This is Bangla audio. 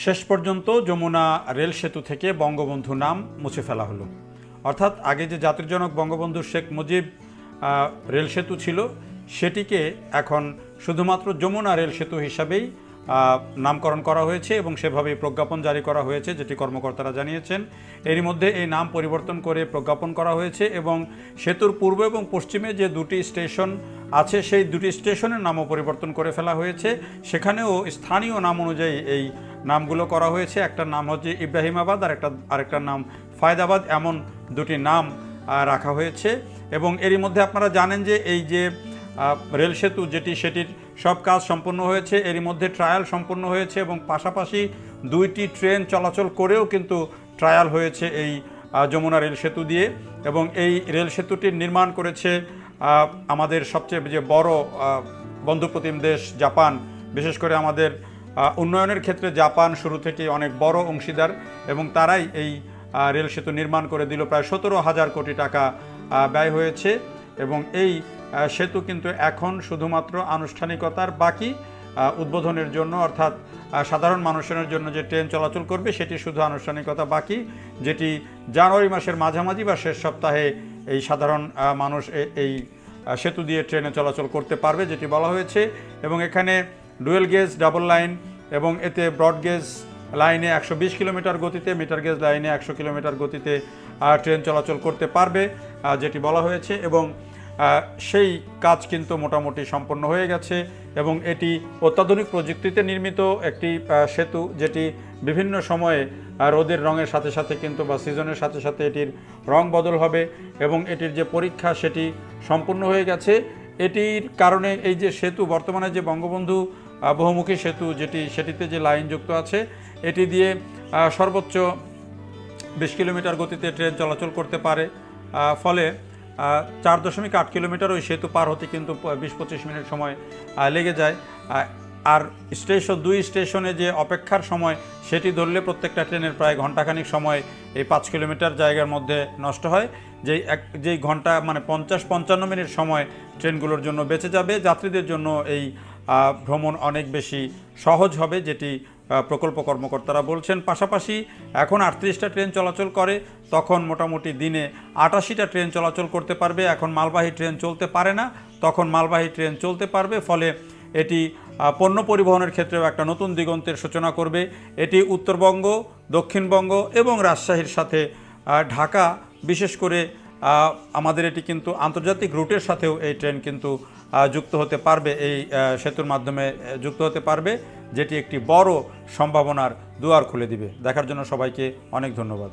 শেষ পর্যন্ত যমুনা রেল সেতু থেকে বঙ্গবন্ধু নাম মুছে ফেলা হলো। অর্থাৎ আগে যে জাতির জনক বঙ্গবন্ধু শেখ মুজিব রেল সেতু ছিল, সেটিকে এখন শুধুমাত্র যমুনা রেল সেতু হিসাবেই নামকরণ করা হয়েছে এবং সেভাবেই প্রজ্ঞাপন জারি করা হয়েছে, যেটি কর্মকর্তারা জানিয়েছেন। এরই মধ্যে এই নাম পরিবর্তন করে প্রজ্ঞাপন করা হয়েছে এবং সেতুর পূর্ব এবং পশ্চিমে যে দুটি স্টেশন আছে, সেই দুটি স্টেশনের নামও পরিবর্তন করে ফেলা হয়েছে। সেখানেও স্থানীয় নাম অনুযায়ী এই নামগুলো করা হয়েছে। একটা নাম হচ্ছে ইব্রাহিমাবাদ, আরেকটার নাম ফায়দাবাদ, এমন দুটি নাম রাখা হয়েছে। এবং এরই মধ্যে আপনারা জানেন যে এই যে রেল সেতু সেটির সব কাজ সম্পন্ন হয়েছে, এরই মধ্যে ট্রায়াল সম্পন্ন হয়েছে এবং পাশাপাশি দুইটি ট্রেন চলাচল করেও কিন্তু ট্রায়াল হয়েছে এই যমুনা রেল সেতু দিয়ে। এবং এই রেল সেতুটির নির্মাণ করেছে আমাদের সবচেয়ে যে বড় বন্ধুপ্রতিম দেশ জাপান। বিশেষ করে আমাদের উন্নয়নের ক্ষেত্রে জাপান শুরু থেকে অনেক বড় অংশীদার এবং তারাই এই রেল সেতু নির্মাণ করে দিল। প্রায় 17,000 কোটি টাকা ব্যয় হয়েছে এবং এই সেতু কিন্তু এখন শুধুমাত্র আনুষ্ঠানিকতার বাকি, উদ্বোধনের জন্য, অর্থাৎ সাধারণ মানুষের জন্য যে ট্রেন চলাচল করবে সেটি শুধু আনুষ্ঠানিকতা বাকি, যেটি জানুয়ারি মাসের মাঝামাঝি বা শেষ সপ্তাহে এই সাধারণ মানুষ এই সেতু দিয়ে ট্রেনে চলাচল করতে পারবে, যেটি বলা হয়েছে। এবং এখানে ডুয়েল গেজ ডাবল লাইন এবং এতে ব্রড গেজ লাইনে 120 কিলোমিটার গতিতে, মিটার গেজ লাইনে 100 কিলোমিটার গতিতে ট্রেন চলাচল করতে পারবে, যেটি বলা হয়েছে। এবং সেই কাজ কিন্তু মোটামুটি সম্পন্ন হয়ে গেছে এবং এটি অত্যাধুনিক প্রযুক্তিতে নির্মিত একটি সেতু, যেটি বিভিন্ন সময়ে রোদের রঙের সাথে সাথে কিন্তু বা সিজনের সাথে সাথে এটির রং বদল হবে এবং এটির যে পরীক্ষা সেটি সম্পূর্ণ হয়ে গেছে। এটির কারণে এই যে সেতু, বর্তমানে যে বঙ্গবন্ধু বহুমুখী সেতু সেটিতে যে লাইন যুক্ত আছে, এটি দিয়ে সর্বোচ্চ 20 কিলোমিটার গতিতে ট্রেন চলাচল করতে পারে। ফলে 4.8 কিলোমিটার ওই সেতু পার হতে কিন্তু 20-25 মিনিট সময় লেগে যায়। আর দুই স্টেশনে যে অপেক্ষার সময় সেটি ধরলে প্রত্যেকটা ট্রেনের প্রায় ঘন্টাখানিক সময় এই 5 কিলোমিটার জায়গার মধ্যে নষ্ট হয়। যেই ঘন্টা মানে 50-55 মিনিট সময় ট্রেনগুলোর জন্য বেঁচে যাবে। যাত্রীদের জন্য এই ভ্রমণ অনেক বেশি সহজ হবে, যেটি প্রকল্প কর্মকর্তারা বলছেন। পাশাপাশি এখন 38টা ট্রেন চলাচল করে, তখন মোটামুটি দিনে 88টা ট্রেন চলাচল করতে পারবে। এখন মালবাহী ট্রেন চলতে পারে না, তখন মালবাহী ট্রেন চলতে পারবে। ফলে এটি পণ্য পরিবহনের ক্ষেত্রেও একটা নতুন দিগন্তের সূচনা করবে। এটি উত্তরবঙ্গ, দক্ষিণবঙ্গ এবং রাজশাহীর সাথে ঢাকা, বিশেষ করে আমাদের এটি কিন্তু আন্তর্জাতিক রুটের সাথেও এই ট্রেন কিন্তু যুক্ত হতে পারবে, এই সেতুর মাধ্যমে যুক্ত হতে পারবে, যেটি একটি বড় সম্ভাবনার দুয়ার খুলে দিবে। দেখার জন্য সবাইকে অনেক ধন্যবাদ।